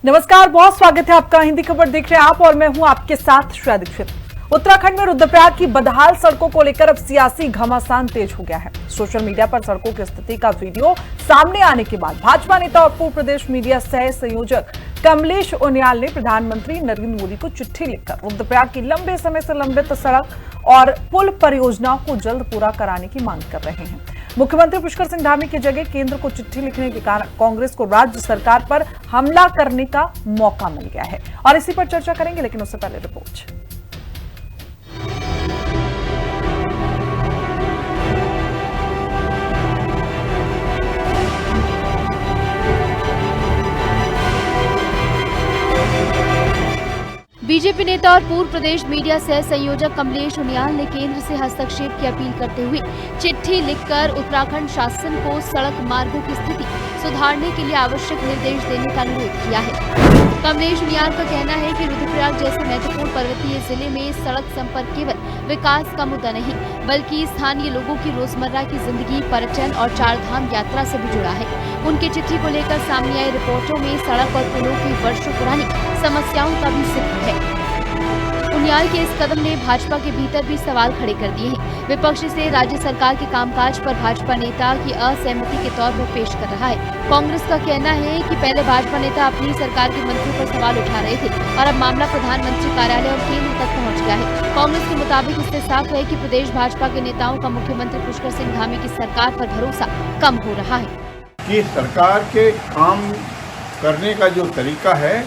नमस्कार, बहुत स्वागत है आपका। हिंदी खबर देख रहे हैं आप और मैं हूं आपके साथ श्रेया दीक्षित। उत्तराखंड में रुद्रप्रयाग की बदहाल सड़कों को लेकर अब सियासी घमासान तेज हो गया है। सोशल मीडिया पर सड़कों की स्थिति का वीडियो सामने आने के बाद भाजपा नेता और पूर्व प्रदेश मीडिया सह संयोजक कमलेश उनियाल ने प्रधानमंत्री नरेंद्र मोदी को चिट्ठी लिखकर रुद्रप्रयाग की लंबे समय से लंबित सड़क और पुल परियोजनाओं को जल्द पूरा कराने की मांग कर रहे हैं। मुख्यमंत्री पुष्कर सिंह धामी की जगह केंद्र को चिट्ठी लिखने के कारण कांग्रेस को राज्य सरकार पर हमला करने का मौका मिल गया है और इसी पर चर्चा करेंगे, लेकिन उससे पहले रिपोर्ट। बीजेपी नेता और पूर्व प्रदेश मीडिया सह संयोजक कमलेश उनियाल ने केंद्र से हस्तक्षेप की अपील करते हुए चिट्ठी लिखकर उत्तराखंड शासन को सड़क मार्गों की स्थिति सुधारने के लिए आवश्यक निर्देश देने का अनुरोध किया है। कमलेश उनियाल का कहना है कि रुद्रप्रयाग जैसे महत्वपूर्ण पर्वतीय जिले में सड़क संपर्क केवल विकास का मुद्दा नहीं, बल्कि स्थानीय लोगों की रोजमर्रा की जिंदगी, पर्यटन और चारधाम यात्रा से भी जुड़ा है। उनकी चिट्ठी को लेकर सामने आई रिपोर्टों में सड़क और पुलों की वर्षों पुरानी समस्याओं का भी जिक्र है। उनियाल के इस कदम ने भाजपा के भीतर भी सवाल खड़े कर दिए हैं। विपक्ष से राज्य सरकार के कामकाज पर भाजपा नेता की असहमति के तौर पर पेश कर रहा है। कांग्रेस का कहना है कि पहले भाजपा नेता अपनी सरकार के मंत्रियों पर सवाल उठा रहे थे और अब मामला प्रधानमंत्री कार्यालय और केंद्र तक पहुंच गया है। कांग्रेस के मुताबिक इससे साफ है कि प्रदेश भाजपा के नेताओं का मुख्यमंत्री पुष्कर सिंह धामी की सरकार पर भरोसा कम हो रहा है। कि सरकार के काम करने का जो तरीका है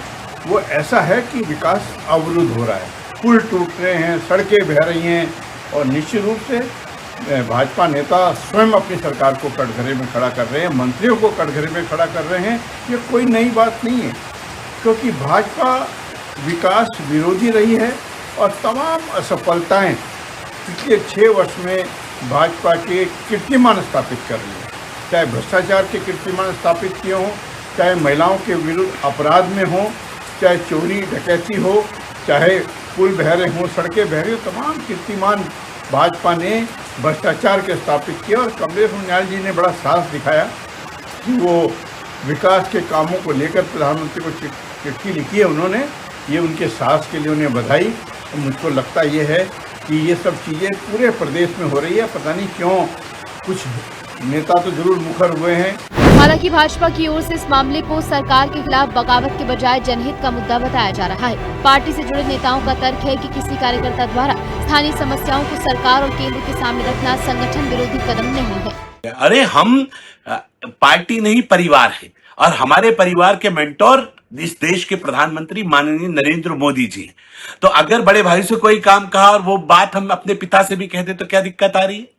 वो ऐसा है कि विकास अवरुद्ध हो रहा है, पुल टूट रहे हैं, सड़कें बह रही हैं और निश्चित रूप से भाजपा नेता स्वयं अपनी सरकार को कटघरे में खड़ा कर रहे हैं, मंत्रियों को कटघरे में खड़ा कर रहे हैं। ये कोई नई बात नहीं है, क्योंकि भाजपा विकास विरोधी रही है और तमाम असफलताएं पिछले 6 वर्ष में भाजपा के कीर्तिमान स्थापित कर रही है। चाहे भ्रष्टाचार के कीर्तिमान स्थापित किए हों, चाहे महिलाओं के विरुद्ध अपराध में हो, चाहे चोरी डकैती हो, चाहे पुल बह रहे हों, सड़कें बह रही हो, तमाम कीर्तिमान भाजपा ने भ्रष्टाचार के स्थापित किया। और कमलेश उनियाल जी ने बड़ा साहस दिखाया कि वो विकास के कामों को लेकर प्रधानमंत्री को चिट्ठी लिखी है उन्होंने। ये उनके साहस के लिए उन्हें बधाई। और मुझको लगता ये है कि ये सब चीज़ें पूरे प्रदेश में हो रही है। पता नहीं क्यों कुछ नेता तो जरूर मुखर हुए हैं। हालांकि भाजपा की ओर से इस मामले को सरकार के खिलाफ बगावत के बजाय जनहित का मुद्दा बताया जा रहा है। पार्टी से जुड़े नेताओं का तर्क है कि किसी कार्यकर्ता द्वारा स्थानीय समस्याओं को सरकार और केंद्र के सामने रखना संगठन विरोधी कदम नहीं है। अरे हम पार्टी नहीं, परिवार है और हमारे परिवार के मेंटोर इस देश के प्रधानमंत्री माननीय नरेंद्र मोदी जी हैं। तो अगर बड़े भाई से कोई काम कहा और वो बात हम अपने पिता से भी कह दे तो क्या दिक्कत आ रही है?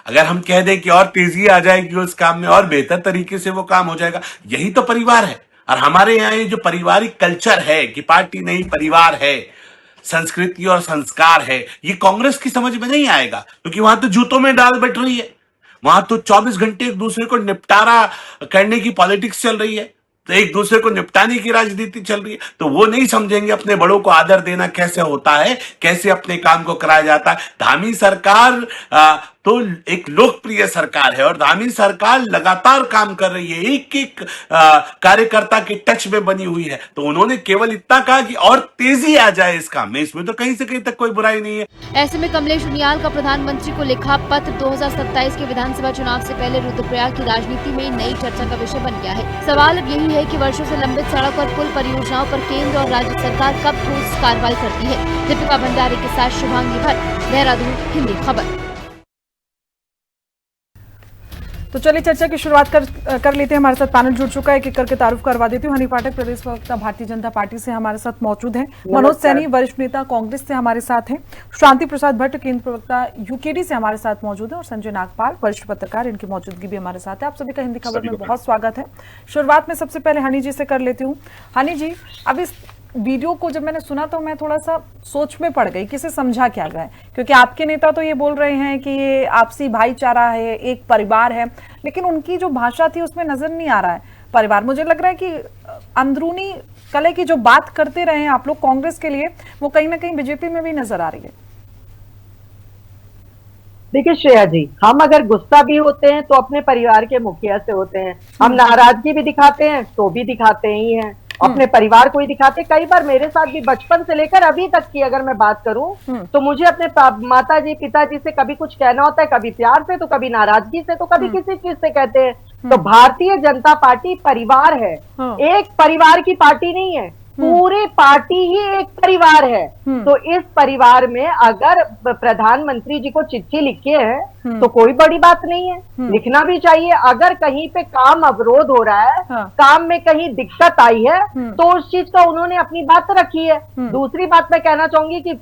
अगर हम कह दें कि और तेजी आ जाएगी उस काम में और बेहतर तरीके से वो काम हो जाएगा, यही तो परिवार है। और हमारे यहाँ ये जो पारिवारिक कल्चर है कि पार्टी नहीं परिवार है, संस्कृति और संस्कार है, ये कांग्रेस की समझ में नहीं आएगा, क्योंकि वहां तो जूतों में डाल बैठ रही है। वहां तो 24 घंटे एक दूसरे को निपटारा करने की पॉलिटिक्स चल रही है, तो एक दूसरे को निपटाने की राजनीति चल रही है। तो वो नहीं समझेंगे अपने बड़ों को आदर देना कैसे होता है, कैसे अपने काम को कराया जाता है। धामी सरकार तो एक लोकप्रिय सरकार है और धामी सरकार लगातार काम कर रही है, एक एक कार्यकर्ता के टच में बनी हुई है। तो उन्होंने केवल इतना कहा कि और तेजी आ जाए इस काम में, इसमें तो कहीं से कहीं तक कोई बुराई नहीं है। ऐसे में कमलेश उनियाल का प्रधानमंत्री को लिखा पत्र 2027 के विधानसभा चुनाव से पहले रुद्रप्रयाग की राजनीति में नई चर्चा का विषय बन गया है। सवाल अब यही है कि वर्षों से लंबित सड़क और पुल परियोजनाओं पर केंद्र और राज्य सरकार कब ठोस कार्रवाई करती है। दीपिका भंडारी के साथ शुभांगी भट्ट, देहरादून, हिंदी खबर। तो चलिए चर्चा की शुरुआत कर लेते हैं। हमारे साथ पैनल जुड़ चुका है, एक एक करके तारुफ करवा देती हूँ। हनी पाठक प्रदेश प्रवक्ता भारतीय जनता पार्टी से हमारे साथ मौजूद हैं। मनोज सैनी वरिष्ठ नेता कांग्रेस से हमारे साथ हैं। शांति प्रसाद भट्ट केंद्र प्रवक्ता यूकेडी से हमारे साथ मौजूद है और संजय नागपाल वरिष्ठ पत्रकार, इनकी मौजूदगी भी हमारे साथ है। आप सभी का हिंदी खबर में बहुत स्वागत है। शुरुआत में सबसे पहले हनी जी से कर लेती हूँ। हनी जी, अब इस वीडियो को जब मैंने सुना तो मैं थोड़ा सा सोच में पड़ गई कि इसे समझा क्या गया है, क्योंकि आपके नेता तो ये बोल रहे हैं कि ये आपसी भाईचारा है, एक परिवार है, लेकिन उनकी जो भाषा थी उसमें नजर नहीं आ रहा है परिवार। मुझे लग रहा है कि अंदरूनी कलह की जो बात करते रहे हैं आप लोग कांग्रेस के लिए, वो कहीं ना कहीं बीजेपी में भी नजर आ रही है। देखिए श्रेया जी, हम अगर गुस्सा भी होते हैं तो अपने परिवार के मुखिया से होते हैं, हम नाराजगी भी दिखाते हैं तो भी दिखाते ही हैं। अपने परिवार को ही दिखाते। कई बार मेरे साथ भी बचपन से लेकर अभी तक की अगर मैं बात करूं तो मुझे अपने माता जी पिताजी से कभी कुछ कहना होता है, कभी प्यार से तो कभी नाराजगी से तो कभी किसी चीज से कहते हैं। तो भारतीय जनता पार्टी परिवार है, एक परिवार की पार्टी नहीं है, पूरी पार्टी ही एक परिवार है। तो इस परिवार में अगर प्रधानमंत्री जी को चिट्ठी लिखी है तो कोई बड़ी बात नहीं है, लिखना भी चाहिए। अगर कहीं पे काम अवरोध हो रहा है, काम में कहीं दिक्कत आई है तो उस चीज का उन्होंने अपनी बात रखी है। दूसरी बात मैं कहना चाहूंगी कि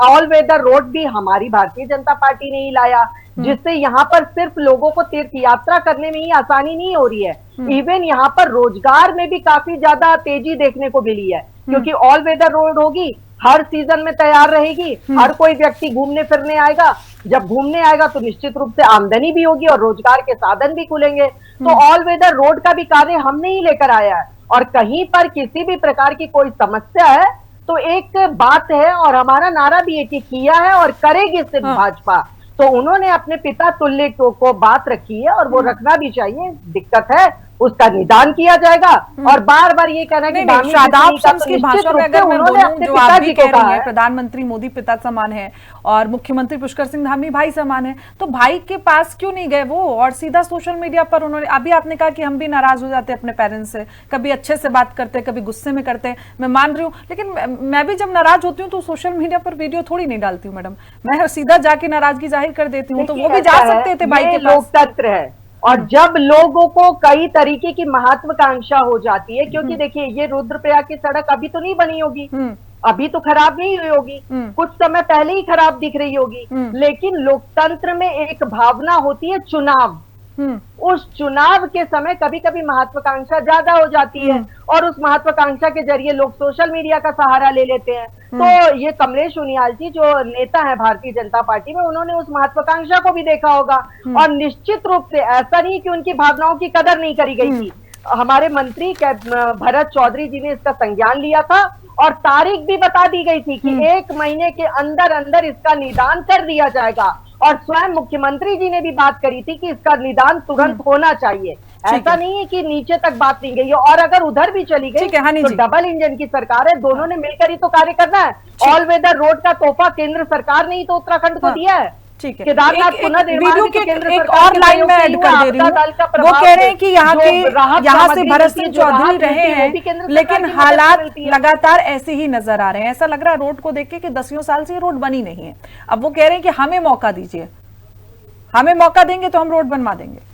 ऑल वेदर रोड भी हमारी भारतीय जनता पार्टी ने ही लाया, जिससे यहाँ पर सिर्फ लोगों को तीर्थ यात्रा करने में ही आसानी नहीं हो रही है, इवन यहाँ पर रोजगार में भी काफी ज्यादा तेजी देखने को मिली है, क्योंकि ऑल वेदर रोड होगी, हर सीजन में तैयार रहेगी, हर कोई व्यक्ति घूमने फिरने आएगा। जब घूमने आएगा तो निश्चित रूप से आमदनी भी होगी और रोजगार के साधन भी खुलेंगे। तो ऑल वेदर रोड का भी कार्य हमने ही लेकर आया है, और कहीं पर किसी भी प्रकार की कोई समस्या है तो एक बात है, और हमारा नारा भी एक ही किया है और करेगी सिर्फ भाजपा। तो उन्होंने अपने पिता तुल्य को बात रखी है और वो रखना भी चाहिए। दिक्कत है उसका निदान किया जाएगा, और बार बार ये कहना है कि शादाब शम्स की भाषा में अगर मैं बोलूं, जो आप भी कह रही हैं, है प्रधानमंत्री मोदी पिता समान है और मुख्यमंत्री पुष्कर सिंह धामी भाई समान है, तो भाई के पास क्यों नहीं गए वो और सीधा सोशल मीडिया पर उन्होंने, अभी आपने कहा कि हम भी नाराज हो जाते हैं अपने पेरेंट्स से, कभी अच्छे से बात करते हैं कभी गुस्से में करते हैं, मैं मान रही हूँ, लेकिन मैं भी जब नाराज होती हूँ तो सोशल मीडिया पर वीडियो थोड़ी नहीं डालती हूँ मैडम, मैं सीधा जाके नाराजगी जाहिर कर देती हूँ। तो वो भी जा सकते थे भाई के पास। लोकतंत्र है, और जब लोगों को कई तरीके की महत्वाकांक्षा हो जाती है, क्योंकि देखिए ये रुद्रप्रयाग की सड़क अभी तो नहीं बनी होगी, अभी तो खराब नहीं हुई होगी, कुछ समय पहले ही खराब दिख रही होगी, लेकिन लोकतंत्र में एक भावना होती है चुनाव। उस चुनाव के समय कभी कभी महत्वाकांक्षा ज्यादा हो जाती है, और उस महत्वाकांक्षा के जरिए लोग सोशल मीडिया का सहारा ले लेते हैं। तो ये कमलेश उनियाल जी जो नेता है भारतीय जनता पार्टी में, उन्होंने उस महत्वाकांक्षा को भी देखा होगा, और निश्चित रूप से ऐसा नहीं कि उनकी भावनाओं की कदर नहीं करी गई थी। हमारे मंत्री भरत चौधरी जी ने इसका संज्ञान लिया था, और तारीख भी बता दी गई थी कि 1 महीने के अंदर अंदर इसका निदान कर दिया जाएगा, और स्वयं मुख्यमंत्री जी ने भी बात करी थी कि इसका निदान तुरंत होना चाहिए। ऐसा नहीं है कि नीचे तक बात नहीं गई है, और अगर उधर भी चली गई तो डबल इंजन की सरकार है, दोनों ने मिलकर ही तो कार्य करना है। ऑल वेदर रोड का तोहफा केंद्र सरकार ने ही तो उत्तराखंड को दिया है। ठीक है, केदारनाथ पुनर्निर्माण के एक और लाइन में ऐड कर दे रही हूँ, वो कह रहे हैं कि यहाँ से भरत सिंह चौधरी रहे हैं, लेकिन हालात लगातार ऐसे ही नजर आ रहे हैं। ऐसा लग रहा है रोड को देख के कि 10 साल से ये रोड बनी नहीं है। अब वो कह रहे हैं कि हमें मौका दीजिए, हमें मौका देंगे तो हम रोड बनवा देंगे।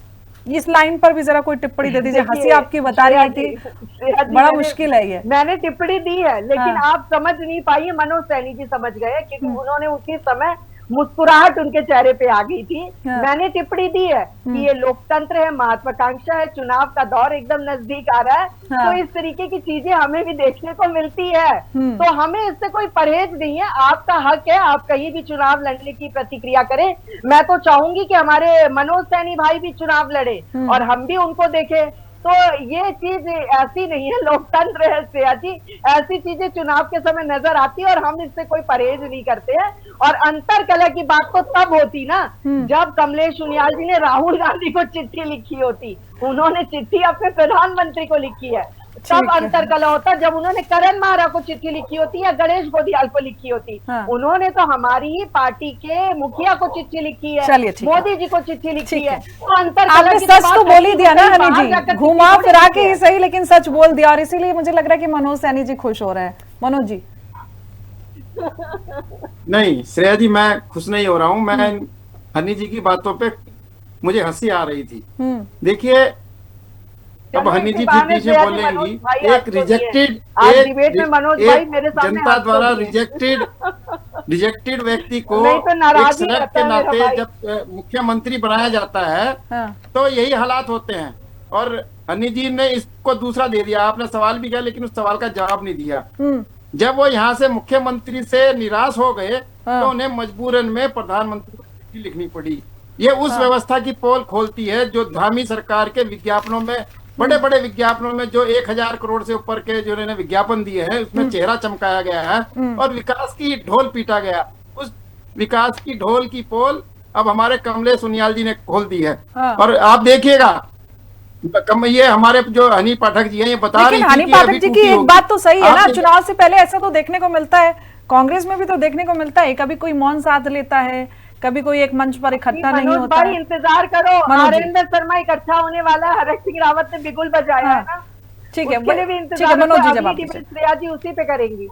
इस लाइन पर भी जरा कोई टिप्पणी दे दीजिए। हंसी आपकी बता रही थी, बड़ा मुश्किल है ये। मैंने टिप्पणी दी है, लेकिन आप समझ नहीं पाई, मनोज सैनी जी समझ गए, क्योंकि उन्होंने उसी समय मुस्कुराहट उनके चेहरे पे आ गई थी। मैंने टिप्पणी दी है कि ये लोकतंत्र है, महत्वाकांक्षा है, चुनाव का दौर एकदम नजदीक आ रहा है, तो इस तरीके की चीजें हमें भी देखने को मिलती है। तो हमें इससे कोई परहेज नहीं है, आपका हक है, आप कहीं भी चुनाव लड़ने की प्रतिक्रिया करें। मैं तो चाहूंगी कि हमारे मनोज सैनी भाई भी चुनाव लड़े और हम भी उनको देखें। तो ये चीज ऐसी नहीं है, लोकतंत्र है श्रेया जी, ऐसी चीजें चुनाव के समय नजर आती है और हम इससे कोई परहेज नहीं करते हैं। और अंतर कलह की बात तो तब होती ना जब कमलेश उनियाल जी ने राहुल गांधी को चिट्ठी लिखी होती, उन्होंने चिट्ठी अपने प्रधानमंत्री को लिखी है, तब अंतर कलह होता। जब उन्होंने करण मारा को चिट्ठी लिखी होती या गणेश गोदियाल को लिखी होती, उन्होंने तो हमारी ही पार्टी के मुखिया को चिट्ठी लिखी है, मोदी जी को चिट्ठी लिखी है। तो अंतर आपने सच तो बोल ही दिया ना हनी जी, घुमा फिरा के ही सही, लेकिन सच बोल दिया, और इसीलिए मुझे लग रहा है कि मनोज सैनी जी खुश हो रहे हैं। मनोज जी। नहीं श्रेया जी, मैं खुश नहीं हो रहा हूँ। मैं हनी जी की बातों पे मुझे हंसी आ रही थी। देखिए अब हनी जी फिर पीछे बोलेंगी, एक रिजेक्टेड, एक जनता द्वारा रिजेक्टेड व्यक्ति को एक सेनेट के नाते जब मुख्यमंत्री बनाया जाता है तो यही हालात होते हैं। और हनी जी ने इसको दूसरा दे दिया, आपने सवाल भी किया लेकिन उस सवाल का जवाब नहीं दिया। जब वो यहाँ से मुख्यमंत्री से निराश हो गए तो उन्हें मजबूरन में प्रधानमंत्री को चिट्ठी लिखनी पड़ी। ये उस व्यवस्था की पोल खोलती है जो धामी सरकार के विज्ञापनों में, बड़े बड़े विज्ञापनों में जो 1000 करोड़ से ऊपर के जो इन्होंने विज्ञापन दिए हैं उसमें चेहरा चमकाया गया है और विकास की ढोल पीटा गया। उस विकास की ढोल की पोल अब हमारे कमलेश उनियाल जी ने खोल दी है। और आप देखिएगा ये हमारे जो हनी पाठक जी हैं ये बता रही लेकिन थी हनी कि पाठक अभी जी की टूटी एक होगी। बात तो सही है ना, आपने- चुनाव से पहले ऐसा तो देखने को मिलता है, कांग्रेस में भी तो देखने को मिलता है, कभी कोई मौन साध लेता है, कभी कोई एक मंच पर इकट्ठा नहीं मनोज होता भाई है। इंतजार करो, मनोज जी। आरएनएस शर्मा इकट्ठा होने वाला है, हरक सिंह रावत ने बिगुल बजाया है ना, ठीक है, उसके लिए भी ठीक है, इंतजार मनोज जी करो, जवाब अगली दीजिए। डिबेट श्रेया जी उसी पे करेंगी।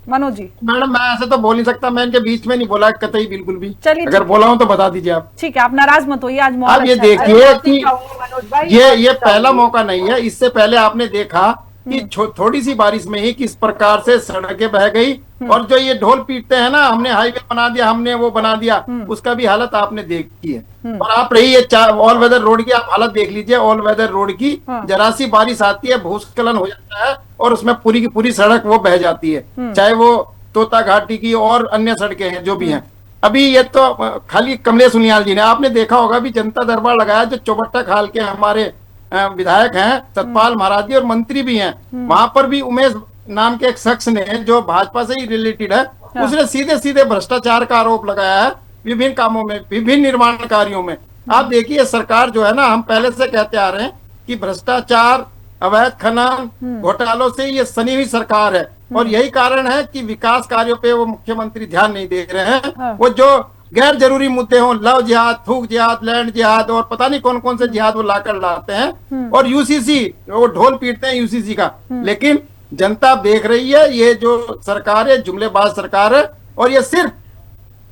मनोज जी, मैडम मैं ऐसे तो बोल नहीं सकता, मैं इनके बीच में नहीं बोला कतई बिल्कुल भी। चलिए, अगर ठीक बोला हूं तो बता दीजिए आप। ठीक है, आप नाराज मत होइए, आज मौका आप ये अच्छा है। देखिए कि मनोज भाई ये पहला मौका नहीं है, इससे पहले आपने देखा कि थोड़ी सी बारिश में ही किस प्रकार से सड़कें बह गई, और जो ये ढोल पीटते हैं ना, हमने हाईवे बना दिया, हमने वो बना दिया, उसका भी हालत आपने देखी है। और आप रही ये ऑल वेदर रोड की आप हालत देख लीजिए, ऑल वेदर रोड की जरा सी बारिश आती है भूस्खलन हो जाता है और उसमें पूरी की पूरी सड़क वो बह जाती है, चाहे वो तोता घाटी की और अन्य सड़कें हैं जो भी हैं। अभी ये तो खाली कमलेश सुनियाल जी ने, आपने देखा होगा भी जनता दरबार लगाया जो चौबट्टा खाल के हमारे विधायक हैं सतपाल महाराज जी और मंत्री भी हैं, वहां पर भी उमेश नाम के एक शख्स ने जो भाजपा से ही रिलेटेड है, उसने सीधे सीधे भ्रष्टाचार का आरोप लगाया है विभिन्न कामों में, विभिन्न निर्माण कार्यों में। आप देखिए सरकार जो है ना, हम पहले से कहते आ रहे हैं कि भ्रष्टाचार, अवैध खनन, घोटालों से ये सनी हुई सरकार है, और यही कारण है कि विकास कार्यों पे वो मुख्यमंत्री ध्यान नहीं दे रहे हैं। वो जो गैर जरूरी मुद्दे हों, लव जिहाद, थूक जिहाद, लैंड जिहाद और पता नहीं कौन कौन से जिहाद वो लाकर लाते हैं, और यूसीसी वो ढोल पीटते हैं यूसीसी का। लेकिन जनता देख रही है ये जो सरकार है जुमलेबाज सरकार है, और ये सिर्फ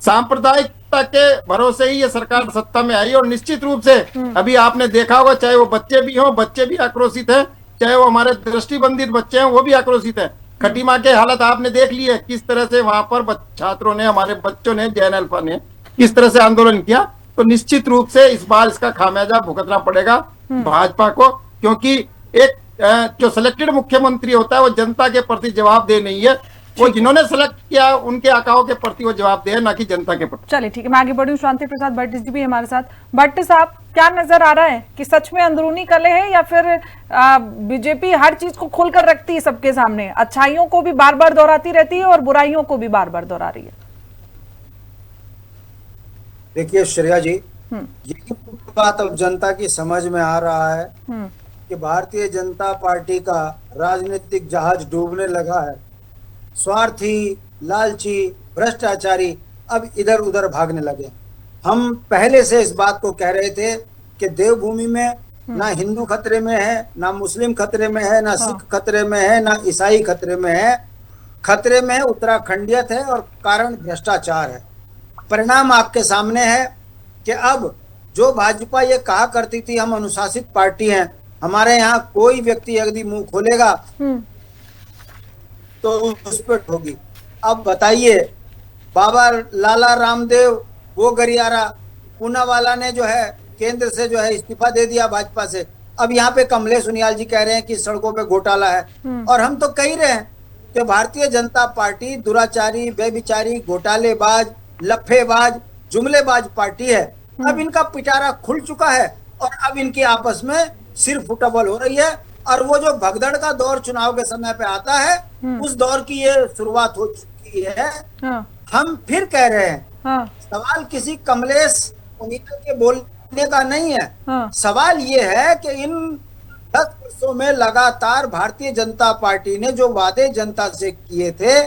सांप्रदायिकता के भरोसे ही ये सरकार सत्ता में आई। और निश्चित रूप से अभी आपने देखा होगा, चाहे वो बच्चे भी हों, बच्चे भी आक्रोशित हैं, चाहे वो हमारे दृष्टिबंधित बच्चे हैं वो भी आक्रोशित हैं। खटीमा के हालत आपने देख ली है, किस तरह से वहां पर छात्रों ने, हमारे बच्चों ने, जैन अल्फा ने किस तरह से आंदोलन किया। तो निश्चित रूप से इस बार इसका खामियाजा भुगतना पड़ेगा भाजपा को, क्योंकि एक जो सिलेक्टेड मुख्यमंत्री होता है वो जनता के प्रति जवाबदेह नहीं है, वो जिन्होंने सेलेक्ट किया उनके आकाओं के प्रति वो जवाबदेह है, ना कि जनता के प्रति। चलिए ठीक है, मैं आगे बढ़ी हूँ। शांति प्रसाद भट्ट जी भी हमारे साथ। भट्ट साहब, क्या नजर आ रहा है कि सच में अंदरूनी कलह है या फिर बीजेपी हर चीज को खोलकर रखती है सबके सामने, अच्छाइयों को भी बार बार दोहराती रहती है और बुराइयों को भी बार बार दोहरा रही है? देखिए श्रेया जी, यही बात अब जनता की समझ में आ रहा है कि भारतीय जनता पार्टी का राजनीतिक जहाज डूबने लगा है। स्वार्थी, लालची, भ्रष्टाचारी अब इधर उधर भागने लगे। हम पहले से इस बात को कह रहे थे कि देवभूमि में ना हिंदू खतरे में है, ना मुस्लिम खतरे में है, ना सिख खतरे में है, ना ईसाई खतरे में है। खतरे में उत्तराखंडियत है और कारण भ्रष्टाचार है। परिणाम आपके सामने है कि अब जो भाजपा ये कहा करती थी हम अनुशासित पार्टी हैं, हमारे यहाँ कोई व्यक्ति यदि मुंह खोलेगा तो उस पर होगी। अब बताइए, बाबा लाला रामदेव वो गरियारा पूनावाला ने जो है केंद्र से जो है इस्तीफा दे दिया भाजपा से। अब यहाँ पे कमलेश सुनियाल जी कह रहे हैं कि सड़कों पे घोटाला है, और हम तो कह रहे हैं कि भारतीय जनता पार्टी दुराचारी, बेविचारी, घोटालेबाज, लफेबाज, जुमलेबाज पार्टी है। अब इनका पिटारा खुल चुका है और अब इनकी आपस में सिर फुटबॉल हो रही है, और वो जो भगदड़ का दौर चुनाव के समय पे आता है उस दौर की ये शुरुआत हो चुकी है। हम फिर कह रहे हैं, सवाल किसी कमलेश सुनियाल के बोलने का नहीं है। सवाल ये है कि इन 10 वर्षों में लगातार भारतीय जनता पार्टी ने जो वादे जनता से किए थे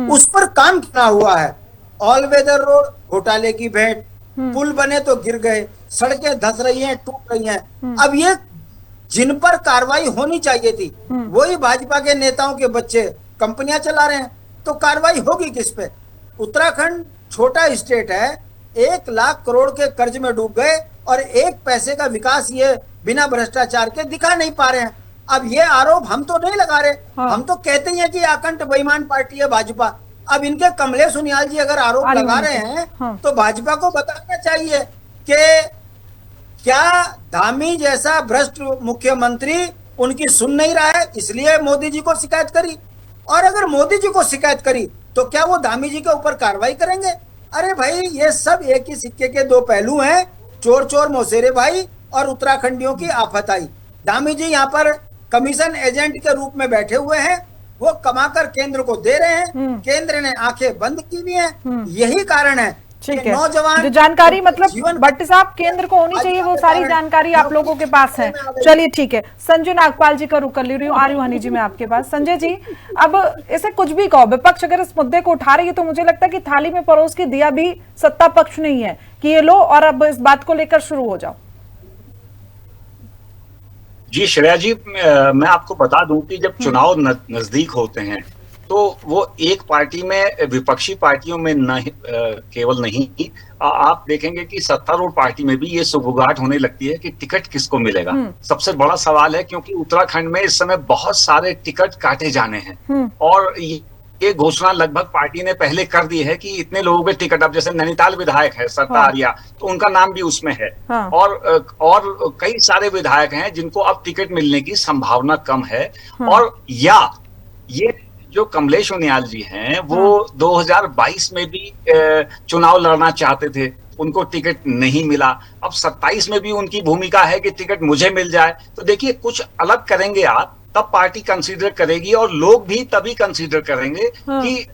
उस पर काम किया हुआ है। ऑल वेदर रोड घोटाले की भेंट, पुल बने तो गिर गए, सड़कें धंस रही हैं, टूट रही हैं। अब ये जिन पर कार्रवाई होनी चाहिए थी वही भाजपा के नेताओं के बच्चे कंपनियां चला रहे हैं, तो कार्रवाई होगी किस पे? उत्तराखंड छोटा स्टेट है, 1 लाख करोड़ के कर्ज में डूब गए और 1 पैसे का विकास ये बिना भ्रष्टाचार के दिखा नहीं पा रहे हैं। अब ये आरोप हम तो नहीं लगा रहे, हम तो कहते हैं कि आकंठ बेईमान पार्टी है भाजपा। अब इनके कमलेश सुनियाल जी अगर आरोप लगा रहे हैं तो भाजपा को बताना चाहिए कि क्या धामी जैसा भ्रष्ट मुख्यमंत्री उनकी सुन नहीं रहा है, इसलिए मोदी जी को शिकायत करी। और अगर मोदी जी को शिकायत करी तो क्या वो धामी जी के ऊपर कार्रवाई करेंगे? अरे भाई, ये सब एक ही सिक्के के 2 पहलू हैं। चोर चोर मौसेरे भाई और उत्तराखंडियों की आफत आई। धामी जी यहाँ पर कमीशन एजेंट के रूप में बैठे हुए हैं, वो कमाकर केंद्र को दे रहे हैं, केंद्र ने आंखें बंद की हुई हैं। यही कारण है ठीक ये है, नौजवान जो जानकारी मतलब जीवन भट्टी साहब केंद्र को होनी चाहिए वो सारी जानकारी आप लोगों के पास है। चलिए ठीक है, संजय नागपाल जी का रुख कर ले रही हूँ, आ रही हूँ हनी जी मैं आपके पास। संजय जी, अब इसे कुछ भी कहो, विपक्ष अगर इस मुद्दे को उठा रही है तो मुझे लगता है कि थाली में परोस के दिया भी सत्ता पक्ष नहीं है कि ये लो और अब इस बात को लेकर शुरू हो जाओ। जी श्रेया जी, मैं आपको बता दूं कि जब चुनाव नजदीक होते हैं तो वो एक पार्टी में, विपक्षी पार्टियों में केवल नहीं, आप देखेंगे कि सत्तारूढ़ पार्टी में भी ये सुगबुगाहट होने लगती है कि टिकट किसको मिलेगा। सबसे बड़ा सवाल है, क्योंकि उत्तराखंड में इस समय बहुत सारे टिकट काटे जाने हैं और ये घोषणा लगभग पार्टी ने पहले कर दी है कि इतने लोगों के टिकट, अब जैसे नैनीताल विधायक है सरदारिया, तो उनका नाम भी उसमें है। और कई सारे विधायक हैं जिनको अब टिकट मिलने की संभावना कम है। और या ये जो कमलेश उनियाल जी हैं वो 2022 में भी चुनाव लड़ना चाहते थे, उनको टिकट नहीं मिला। अब 27 में भी उनकी भूमिका है कि टिकट मुझे मिल जाए। तो देखिए, कुछ अलग करेंगे आप तब पार्टी कंसीडर करेगी और लोग भी तभी कंसीडर करेंगे कि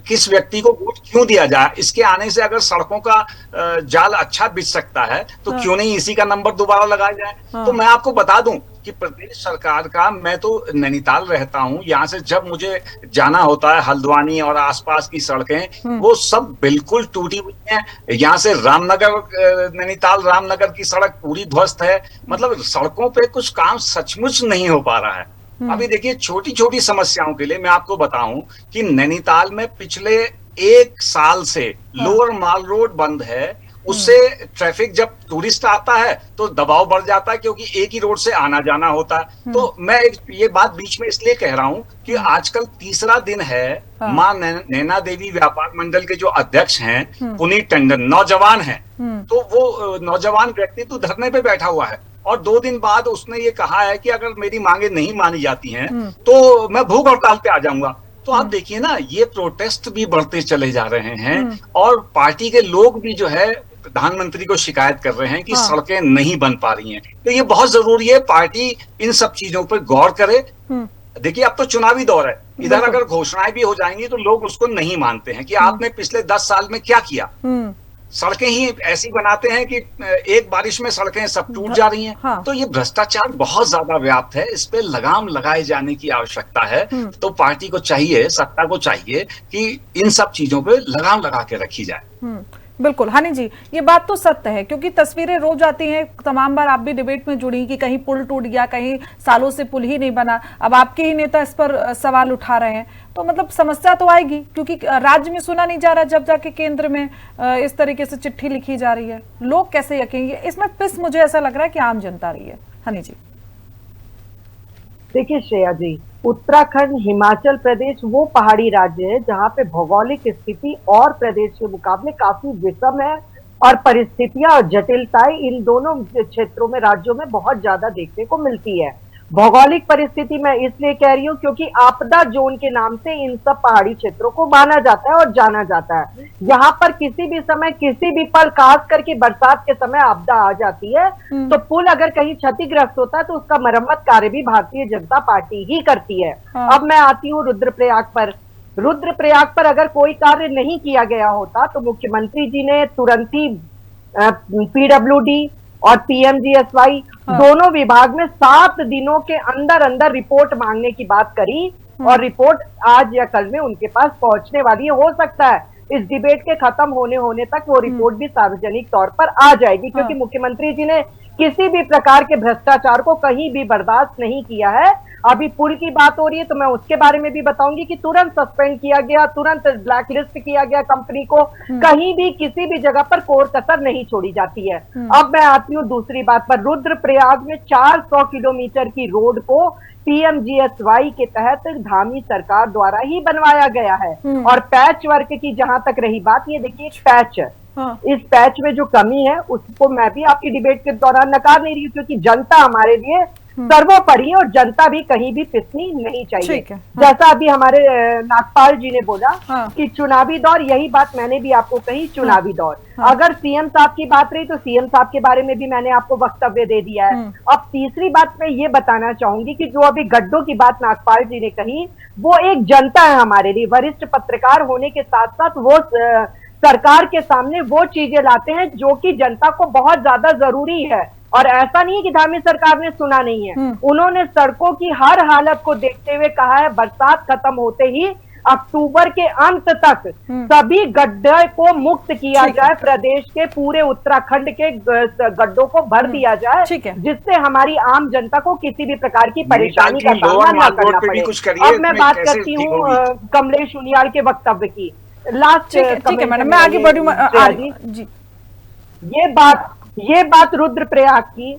किस व्यक्ति को वोट क्यों दिया जाए। इसके आने से अगर सड़कों का जाल अच्छा बिछ सकता है तो क्यों नहीं इसी का नंबर दोबारा लगाया जाए। तो मैं आपको बता दूं कि प्रदेश सरकार का, मैं तो नैनीताल रहता हूं, यहाँ से जब मुझे जाना होता है हल्द्वानी और आसपास की सड़कें वो सब बिल्कुल टूटी हुई हैं। यहाँ से रामनगर, नैनीताल रामनगर की सड़क पूरी ध्वस्त है। मतलब सड़कों पे कुछ काम सचमुच नहीं हो पा रहा है। अभी देखिए, छोटी छोटी समस्याओं के लिए मैं आपको बताऊं कि नैनीताल में पिछले 1 साल से लोअर माल रोड बंद है। उससे ट्रैफिक, जब टूरिस्ट आता है तो दबाव बढ़ जाता है क्योंकि एक ही रोड से आना जाना होता है। तो मैं ये बात बीच में इसलिए कह रहा हूं कि आजकल तीसरा दिन है, मां नैना देवी व्यापार मंडल के जो अध्यक्ष हैं पुनीत टंडन, नौजवान हैं, तो वो नौजवान व्यक्ति तो धरने पे बैठा हुआ है और 2 दिन बाद उसने ये कहा है कि अगर मेरी मांगे नहीं मानी जाती हैं तो मैं भूख हड़ताल पे आ जाऊंगा। तो आप देखिए ना, ये प्रोटेस्ट भी बढ़ते चले जा रहे हैं और पार्टी के लोग भी जो है प्रधानमंत्री को शिकायत कर रहे हैं कि सड़कें नहीं बन पा रही हैं। तो ये बहुत जरूरी है पार्टी इन सब चीजों पर गौर करे। देखिए, अब तो चुनावी दौर है, इधर अगर घोषणाएं भी हो जाएंगी तो लोग उसको नहीं मानते हैं कि आपने पिछले 10 साल में क्या किया। सड़कें ही ऐसी बनाते हैं कि एक बारिश में सड़कें सब टूट जा रही हैं। तो ये भ्रष्टाचार बहुत ज्यादा व्याप्त है, इस पे लगाम लगाए जाने की आवश्यकता है। तो पार्टी को चाहिए, सत्ता को चाहिए कि इन सब चीजों पे लगाम लगा के रखी जाए। बिल्कुल हनी जी, ये बात तो सत्य है क्योंकि तस्वीरें रोज आती हैं, तमाम बार आप भी डिबेट में जुड़ी कि कहीं पुल टूट गया, कहीं सालों से पुल ही नहीं बना। अब आपके ही नेता इस पर सवाल उठा रहे हैं, तो मतलब समस्या तो आएगी क्योंकि राज्य में सुना नहीं जा रहा, जब जाके केंद्र में इस तरीके से चिट्ठी लिखी जा रही है, लोग कैसे यकीन। इसमें पिस मुझे ऐसा लग रहा है कि आम जनता रही है। हनी जी, देखिए श्रेया जी, उत्तराखंड, हिमाचल प्रदेश वो पहाड़ी राज्य है जहां पे भौगोलिक स्थिति और प्रदेश के मुकाबले काफी विषम है और परिस्थितियां और जटिलताएं इन दोनों क्षेत्रों में, राज्यों में बहुत ज्यादा देखने को मिलती है। भौगोलिक परिस्थिति मैं इसलिए कह रही हूँ क्योंकि आपदा जोन के नाम से इन सब पहाड़ी क्षेत्रों को माना जाता है और जाना जाता है। यहाँ पर किसी भी समय, किसी भी पल, खास करके बरसात के समय आपदा आ जाती है तो पुल अगर कहीं क्षतिग्रस्त होता है तो उसका मरम्मत कार्य भी भारतीय जनता पार्टी ही करती है। अब मैं आती हूँ रुद्रप्रयाग पर। रुद्रप्रयाग पर अगर कोई कार्य नहीं किया गया होता तो मुख्यमंत्री जी ने तुरंत ही PWD और PMGSY दोनों विभाग में 7 दिनों के अंदर अंदर रिपोर्ट मांगने की बात करी और रिपोर्ट आज या कल में उनके पास पहुंचने वाली है। हो सकता है इस डिबेट के खत्म होने तक वो रिपोर्ट भी सार्वजनिक तौर पर आ जाएगी क्योंकि मुख्यमंत्री जी ने किसी भी प्रकार के भ्रष्टाचार को कहीं भी बर्दाश्त नहीं किया है। अभी पुल की बात हो रही है तो मैं उसके बारे में भी बताऊंगी कि तुरंत सस्पेंड किया गया, तुरंत ब्लैक लिस्ट किया गया कंपनी को, कहीं भी किसी भी जगह पर कोर कसर नहीं छोड़ी जाती है। अब मैं आती हूँ दूसरी बात पर। रुद्रप्रयाग में 400 किलोमीटर की रोड को PMGSY के तहत धामी सरकार द्वारा ही बनवाया गया है और पैच वर्क की जहां तक रही बात, ये देखिए पैच, इस पैच में जो कमी है उसको मैं भी आपकी डिबेट के दौरान नकार नहीं रही हूँ क्योंकि जनता हमारे लिए सर्वोपरि है और जनता भी कहीं भी पिसनी नहीं चाहिए। जैसा अभी हमारे नागपाल जी ने बोला कि चुनावी दौर, यही बात मैंने भी आपको कही, चुनावी दौर। अगर सीएम साहब की बात रही तो सीएम साहब के बारे में भी मैंने आपको वक्तव्य दे दिया है। अब तीसरी बात मैं ये बताना चाहूंगी कि जो अभी गड्ढों की बात नागपाल जी ने कही, वो एक जनता है हमारे लिए। वरिष्ठ पत्रकार होने के साथ साथ वो सरकार के सामने वो चीजें लाते हैं जो कि जनता को बहुत ज्यादा जरूरी है। और ऐसा नहीं है कि धामी सरकार ने सुना नहीं है, उन्होंने सड़कों की हर हालत को देखते हुए कहा है बरसात खत्म होते ही अक्टूबर के अंत तक सभी गड्ढे को मुक्त किया जाए, प्रदेश के पूरे उत्तराखंड के गड्ढों को भर दिया जाए, जिससे हमारी आम जनता को किसी भी प्रकार की परेशानी का सामना न करना पड़े। अब मैं बात करती हूँ कमलेश उनियाल के वक्तव्य की। लास्ट ठीक है मैडम, मैं आगे बढ़ूँ जी। ये बात रुद्रप्रयाग की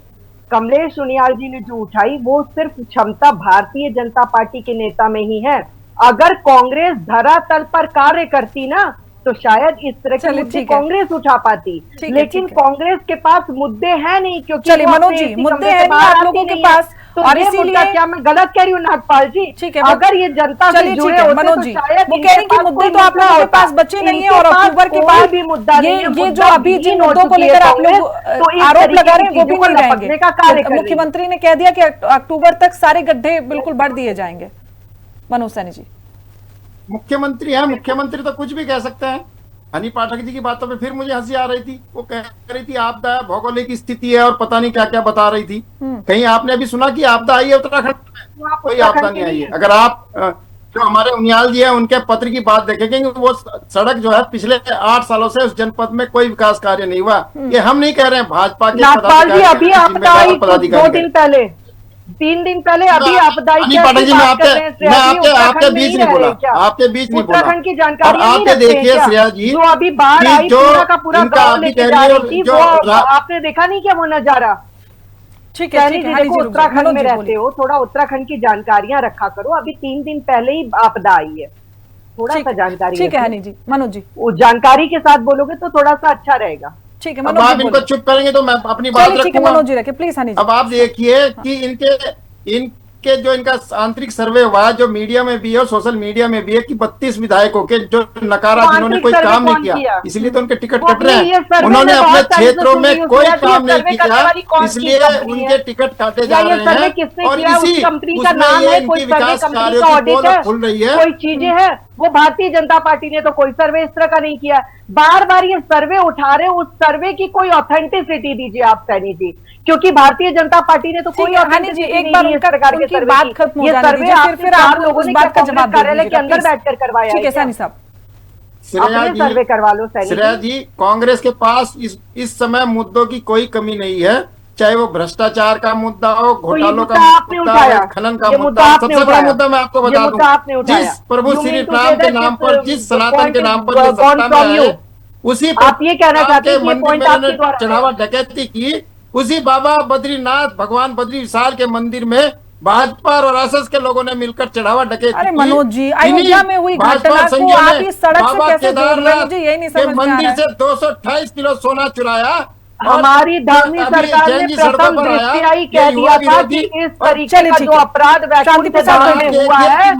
कमलेश उनियाल जी ने जो उठाई वो सिर्फ क्षमता भारतीय जनता पार्टी के नेता में ही है। अगर कांग्रेस धरातल पर कार्य करती ना तो शायद इस तरह के मुद्दे कांग्रेस उठा पाती, लेकिन कांग्रेस के पास मुद्दे हैं नहीं, क्योंकि चलिए मनोज जी, मुद्दे हैं नहीं आप लोगों के पास, तो और ये मुद्दा क्या मैं गलत कह रही हूँ नागपाल जी? ठीक है, अगर ये जनता से जुड़े होते मनोज तो जी, शायद वो कह रही कि मुद्दे तो आप लोगों के पास बचे नहीं है, और अक्टूबर के बाद भी मुद्दा ये जो अभी जिन मुद्दों को लेकर आप लोग आरोप लगा रहे हैं वो भी नहीं रहेंगे। मुख्यमंत्री ने कह दिया कि अक्टूबर तक सारे गड्ढे बिल्कुल भर दिए जाएंगे। मनोज सैनी जी, मुख्यमंत्री है, मुख्यमंत्री तो कुछ भी कह सकते हैं। हनी पाठक जी की बातों पे फिर मुझे हंसी आ रही थी, वो कह रही थी आपदा है, भौगोलिक स्थिति है और पता नहीं क्या क्या बता रही थी। कहीं आपने अभी सुना कि आपदा आई है उत्तराखंड में? कोई आपदा नहीं आई है। अगर आप जो हमारे उनियाल जी हैं उनके पत्र की बात देखेंगे, वो सड़क जो है पिछले 8 सालों से उस जनपद में कोई विकास कार्य नहीं हुआ। ये हम नहीं कह रहे हैं, भाजपा के नागपाल जी अभी आपदा आई 2 दिन पहले, 3 दिन पहले अभी आपदाई जी, मैं आपके बीच नहीं बोला, आपके बीच नहीं बोला। उत्तराखंड की जानकारी आपके देखिए श्रेया जी, जो अभी बाढ़ आई पूरा का पूरा गाँव लेके जा रही थी, वो आपने देखा नहीं क्या वो नजारा? ठीक है, देखो उत्तराखंड में रहते हो, थोड़ा उत्तराखंड की जानकारियां रखा करो। अभी 3 दिन पहले ही आपदा आई है, थोड़ा सा जानकारी। ठीक है हनी जी, मनोज जी, वो जानकारी के साथ बोलोगे तो थोड़ा सा अच्छा रहेगा। ठीक है अब आप इनको चुप करेंगे तो मैं अपनी बात रखूंगा। मनोज जी रखे प्लीज हनी जी। अब आप देखिए कि इनके जो इनका आंतरिक सर्वे हुआ है, जो मीडिया में भी है और सोशल मीडिया में भी है, कि 32 विधायकों के जो नकारा, जिन्होंने कोई काम नहीं किया, इसलिए तो उनके टिकट कट रहे हैं। उन्होंने अपने क्षेत्रों में कोई काम नहीं किया, इसलिए उनके टिकट काटे जा रहे हैं। और इसी उसमें ये इनकी विकास कार्यों की पोल खुल रही है। कोई चीजें हैं वो भारतीय जनता पार्टी ने तो कोई सर्वे इस तरह का नहीं किया। बार बार ये सर्वे उठा रहे, उस सर्वे की कोई ऑथेंटिसिटी दीजिए आप सैनी जी, क्योंकि भारतीय जनता पार्टी ने तो कोई ऑथेंटिसिटी एक बार उनका उनकी बात खत्म हो जाने दीजिए, फिर आप लोगों ने बात का जवाब कार्यालय के अंदर बैठकर करवाया। ठीक है सैनी साहब, सर्वे करवा लो। श्रेया जी, कांग्रेस के पास इस समय मुद्दों की कोई कमी नहीं है, चाहे वो भ्रष्टाचार का मुद्दा हो, घोटालों का मुद्दा हो, खनन का मुद्दा। सबसे बड़ा मुद्दा मैं आपको बता दूं, जिस प्रभु श्री राम के नाम पर, जिस सनातन के नाम पर सत्ता में आए, उसी आप ये कहना चाहते हैं मंदिर में चढ़ावा डकैती की, उसी बाबा बद्रीनाथ भगवान बद्री विशाल के मंदिर में भाजपा और आरएसएस के लोगों ने मिलकर चढ़ावा डकैती। अरे मनोज जी, अयोध्या में हुई घटना को आप इस सड़क से कैसे जोड़ रहे हैं? मुझे यही नहीं समझ में आ रहा है। मंदिर से 228 किलो सोना चुराया। हमारी धामी सरकार ने प्रथम दृष्टया ही कह दिया था कि इस तरीके का जो अपराध वैकुंठ धाम में हुआ है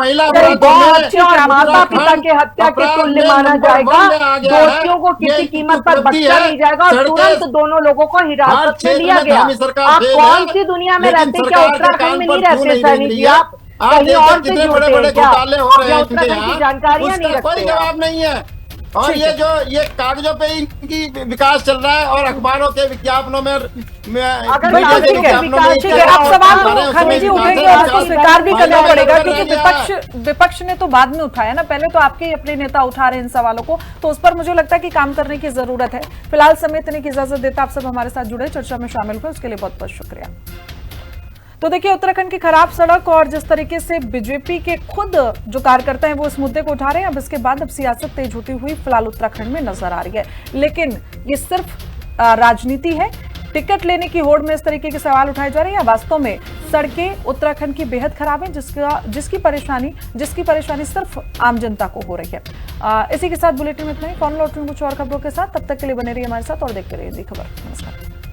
माता पिता के हत्या के तुल्य माना जाएगा, दोषियों को किसी कीमत पर बख्शा नहीं जाएगा, और तुरंत दोनों लोगों को हिरासत में लिया गया। आप कौन सी दुनिया में रहते, क्या उत्तराखंड में नहीं रहते सैनी जी? आप कहीं और से जुड़ते हैं क्या? उत्तराखंड की जानकारियां नहीं रखते? कोई जवाब नहीं है। और ये कागजों पे इनकी विकास चल रहा है और अखबारों के विज्ञापनों में ठीक है, अब सवाल खनी जी उठेंगे और उसको स्वीकार भी करना पड़ेगा, क्योंकि विपक्ष ने तो बाद में उठाया ना, पहले तो आपके अपने नेता उठा रहे हैं इन सवालों को, तो उस पर मुझे लगता है कि काम करने की जरूरत है। फिलहाल समय इतने की इजाजत देता, आप सब हमारे साथ जुड़े, चर्चा में शामिल हुए, उसके लिए बहुत बहुत शुक्रिया। तो देखिए, उत्तराखंड की खराब सड़क और जिस तरीके से बीजेपी के खुद जो कार्यकर्ता हैं वो इस मुद्दे को उठा रहे हैं, अब इसके बाद अब सियासत तेज होती हुई फिलहाल उत्तराखंड में नजर आ रही है। लेकिन ये सिर्फ राजनीति है, टिकट लेने की होड़ में इस तरीके के सवाल उठाए जा रहे हैं, या वास्तव में सड़कें उत्तराखंड की बेहद खराब है, जिसकी परेशानी सिर्फ आम जनता को हो रही है। इसी के साथ बुलेटिन में इतना ही। फॉलो लौटूंगी कुछ और खबरों के साथ, तब तक के लिए बने रहिए हमारे साथ और देखते रहिए खबर। नमस्कार।